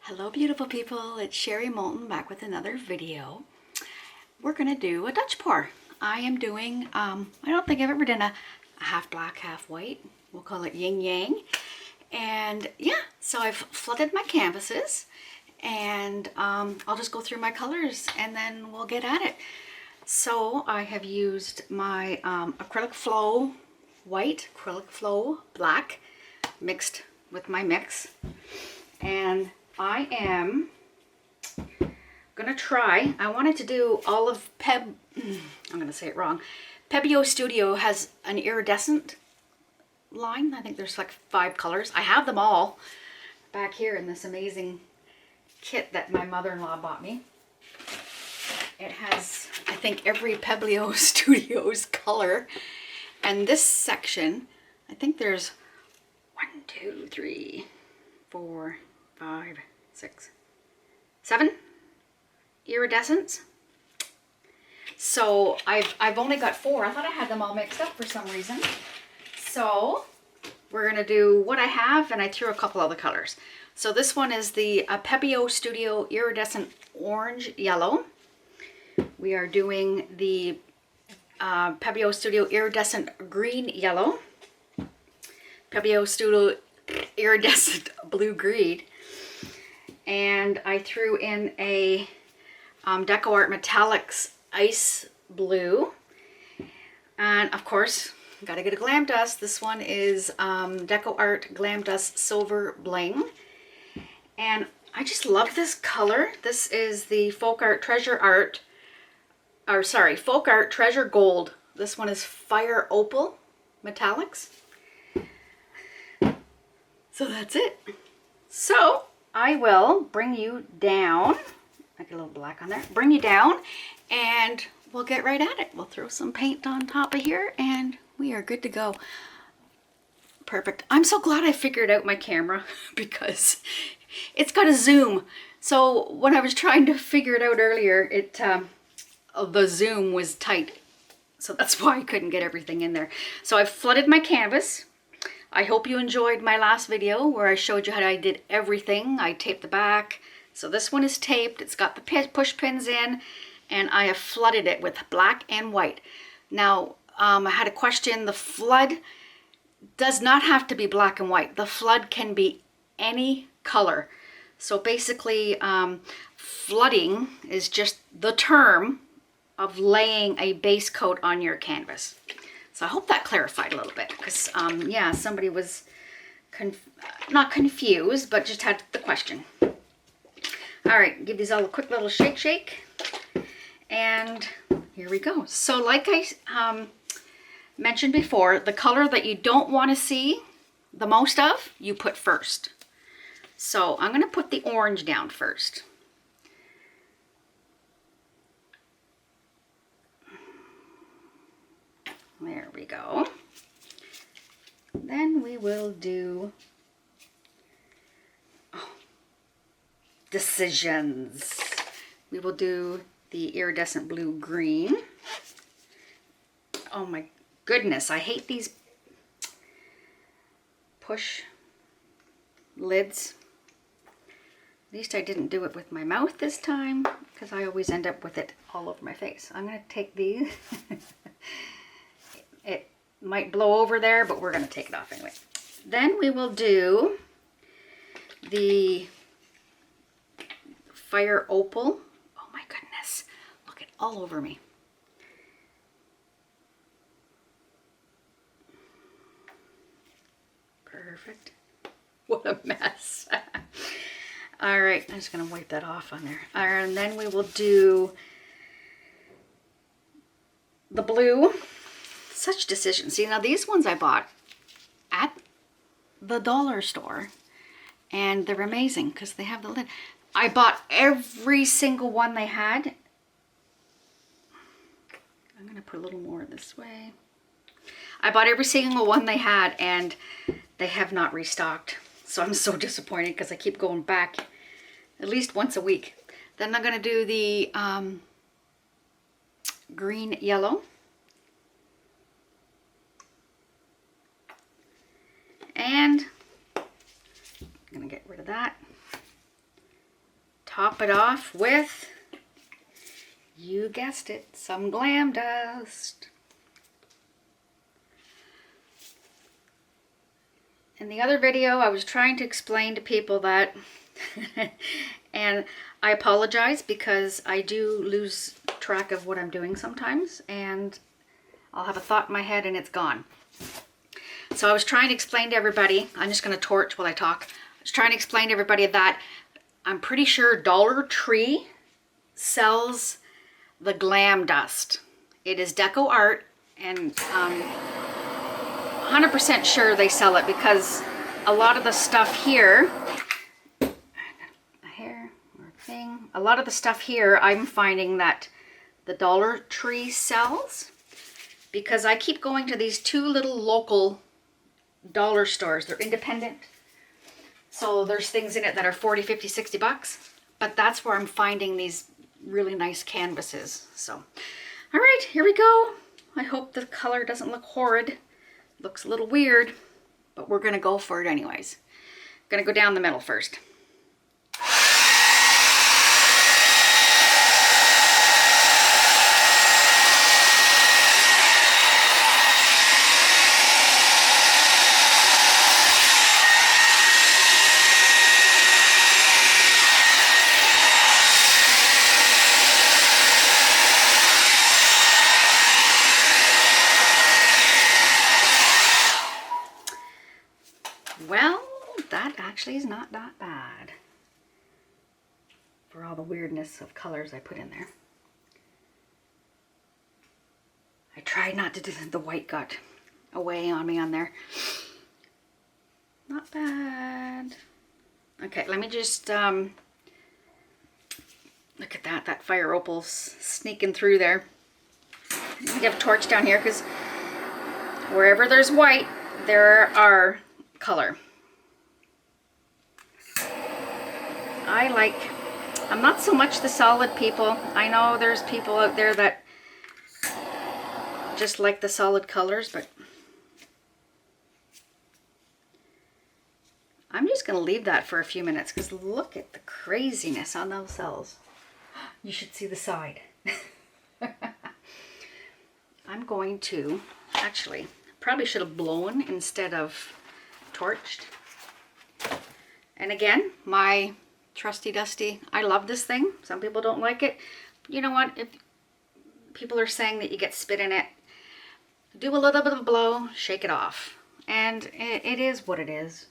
Hello beautiful people, it's Sherry Moulton back with another video. We're gonna do a Dutch pour. I am doing, I don't think I've ever done a half black, half white. We'll call it Yin Yang. And yeah, so I've flooded my canvases and I'll just go through my colors and then we'll get at it. So I have used my acrylic flow white, acrylic flow black mixed with my mix. And I am gonna try, I wanted to do all of I'm gonna say it wrong. Pebeo Studio has an iridescent line. I think there's like 5 colors. I have them all back here in this amazing kit that my mother-in-law bought me. It has, I think, every Pebeo Studios color. And this section, I think there's 1, 2, 3, 4, 5, 6, 7 iridescents. So I've only got 4. I thought I had them all mixed up for some reason. So we're gonna do what I have, and I threw a couple other colors. So this one is the Pebeo Studio Iridescent Orange Yellow. We are doing the Pebeo Studio Iridescent Green Yellow. Pebeo Studio Iridescent Blue Green. And I threw in a DecoArt Metallics Ice Blue. And of course, gotta get a glam dust. This one is DecoArt Glam Dust Silver Bling. And I just love this color. This is the Folkart Treasure Gold. This one is Fire Opal Metallics. So that's it. So I will bring you down, I get a little black on there, bring you down and we'll get right at it. We'll throw some paint on top of here and we are good to go. Perfect. I'm so glad I figured out my camera because it's got a zoom. So when I was trying to figure it out earlier, the zoom was tight. So that's why I couldn't get everything in there. So I've flooded my canvas. I hope you enjoyed my last video where I showed you how I did everything. I taped the back. So this one is taped. It's got the push pins in and I have flooded it with black and white. Now, I had a question. The flood does not have to be black and white. The flood can be any color. So basically, flooding is just the term of laying a base coat on your canvas. So I hope that clarified a little bit because, yeah, somebody was not confused, but just had the question. All right, give these all a quick little shake. And here we go. So like I mentioned before, the color that you don't want to see the most of, you put first. So I'm going to put the orange down first. There we go. Then we will do decisions. We will do the iridescent blue green. Oh my goodness, I hate these push lids. At least I didn't do it with my mouth this time because I always end up with it all over my face. I'm going to take these. It might blow over there, but we're going to take it off anyway. Then we will do the Fire Opal. Oh my goodness. Look, it all over me. Perfect. What a mess. All right, I'm just going to wipe that off on there. And then we will do the blue. Such decisions. See, now these ones I bought at the dollar store and they're amazing because they have the lid. I bought every single one they had. I'm going to put a little more this way. I bought every single one they had and they have not restocked. So I'm so disappointed because I keep going back at least once a week. Then I'm going to do the green yellow. And I'm going to get rid of that. top it off with, you guessed it, some glam dust. In the other video, I was trying to explain to people that, and I apologize because I do lose track of what I'm doing sometimes, and I'll have a thought in my head and it's gone. So I was trying to explain to everybody, I'm just going to torch while I talk. I was trying to explain to everybody that I'm pretty sure Dollar Tree sells the glam dust. It is DecoArt, and 100% sure they sell it because a lot of the stuff here, a hair or thing, a lot of the stuff here I'm finding that the Dollar Tree sells, because I keep going to these two little local dollar stores. They're independent, so there's things in it that are 40, 50, 60 bucks, but that's where I'm finding these really nice canvases. So all right, here we go. I hope the color doesn't look horrid. Looks a little weird, but we're gonna go for it anyways. Gonna go down the middle first. Well, that actually is not that bad for all the weirdness of colors I put in there. I tried not to do the white got away on me on there. Not bad. Okay, let me just look at that fire opal's sneaking through there. Let me get a torch down here, because wherever there's white, there are color. I'm not so much the solid people. I know there's people out there that just like the solid colors, but I'm just going to leave that for a few minutes, because look at the craziness on those cells. You should see the side. I'm going to, actually, probably should have blown instead of torched. And again, my trusty dusty, I love this thing. Some people don't like it. You know what? If people are saying that you get spit in it, do a little bit of a blow, shake it off. And it is what it is.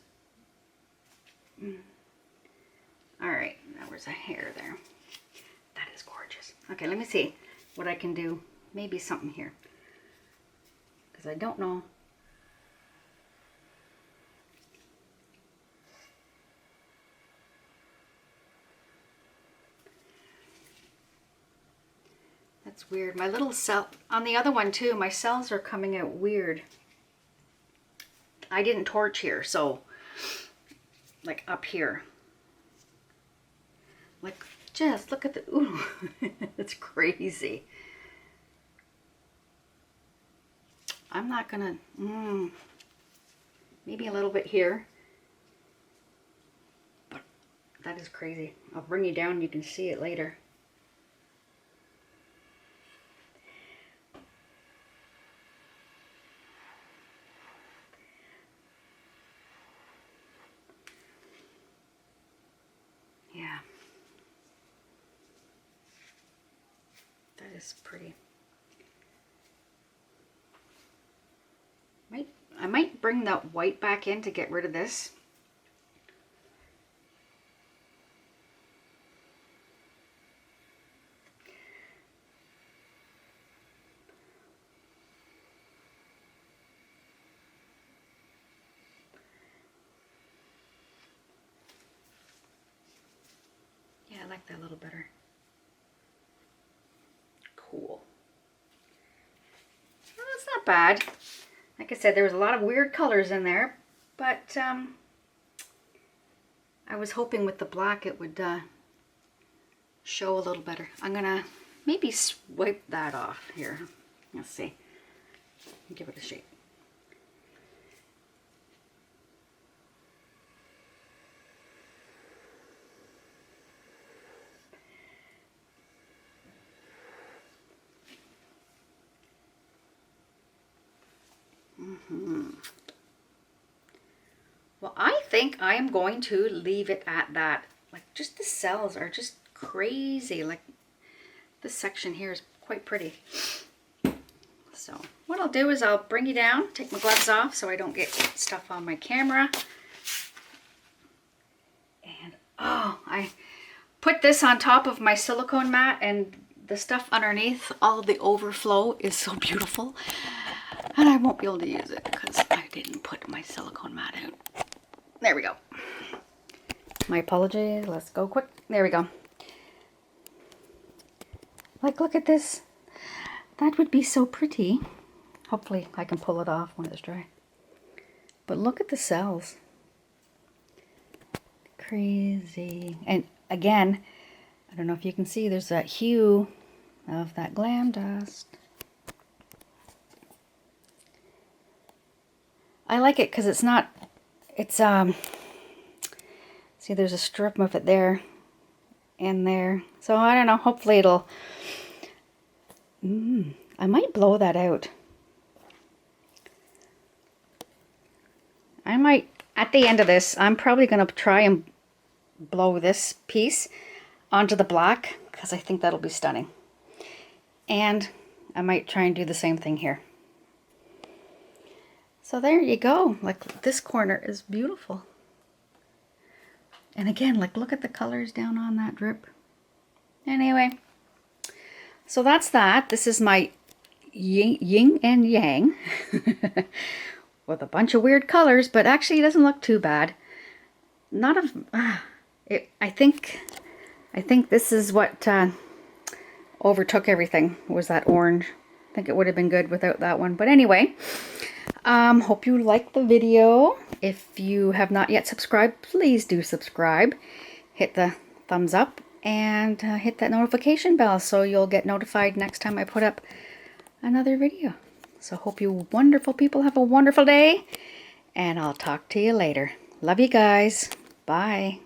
All right, there was a hair there. That is gorgeous. Okay, let me see what I can do. Maybe something here, because I don't know. That's weird. My little cell, on the other one too, my cells are coming out weird. I didn't torch here, so like up here. Like, just look at the, ooh, it's crazy. I'm not gonna, maybe a little bit here, but that is crazy. I'll bring you down, you can see it later. Yeah. That is pretty. I might bring that white back in to get rid of this. Yeah, I like that a little better. Cool. Well, that's not bad. Like I said, there was a lot of weird colors in there, but I was hoping with the black it would show a little better. I'm gonna maybe swipe that off here. Let's see. Give it a shake. think I am going to leave it at that. Like, just the cells are just crazy. Like, this section here is quite pretty. So what I'll do is I'll bring you down, take my gloves off so I don't get stuff on my camera. And oh, I put this on top of my silicone mat, and the stuff underneath, all of the overflow is so beautiful. And I won't be able to use it because I didn't put my silicone mat out. There we go. My apologies. Let's go quick. There we go. Like, look at this. That would be so pretty. Hopefully I can pull it off when it's dry. But look at the cells. Crazy. And again, I don't know if you can see, there's that hue of that glam dust. I like it because it's not, it's, see, there's a strip of it there and there. So I don't know, hopefully it'll, I might blow that out. I might, at the end of this, I'm probably going to try and blow this piece onto the black because I think that'll be stunning. And I might try and do the same thing here. So there you go. Like, this corner is beautiful. And again, like, look at the colors down on that drip. Anyway, so that's that. This is my yin and yang with a bunch of weird colors, but actually it doesn't look too bad. Not of I think this is what overtook everything, was that orange. I think it would have been good without that one. But anyway, hope you liked the video. If you have not yet subscribed, please do subscribe. Hit the thumbs up and hit that notification bell so you'll get notified next time I put up another video. So hope you wonderful people have a wonderful day, and I'll talk to you later. Love you guys. Bye.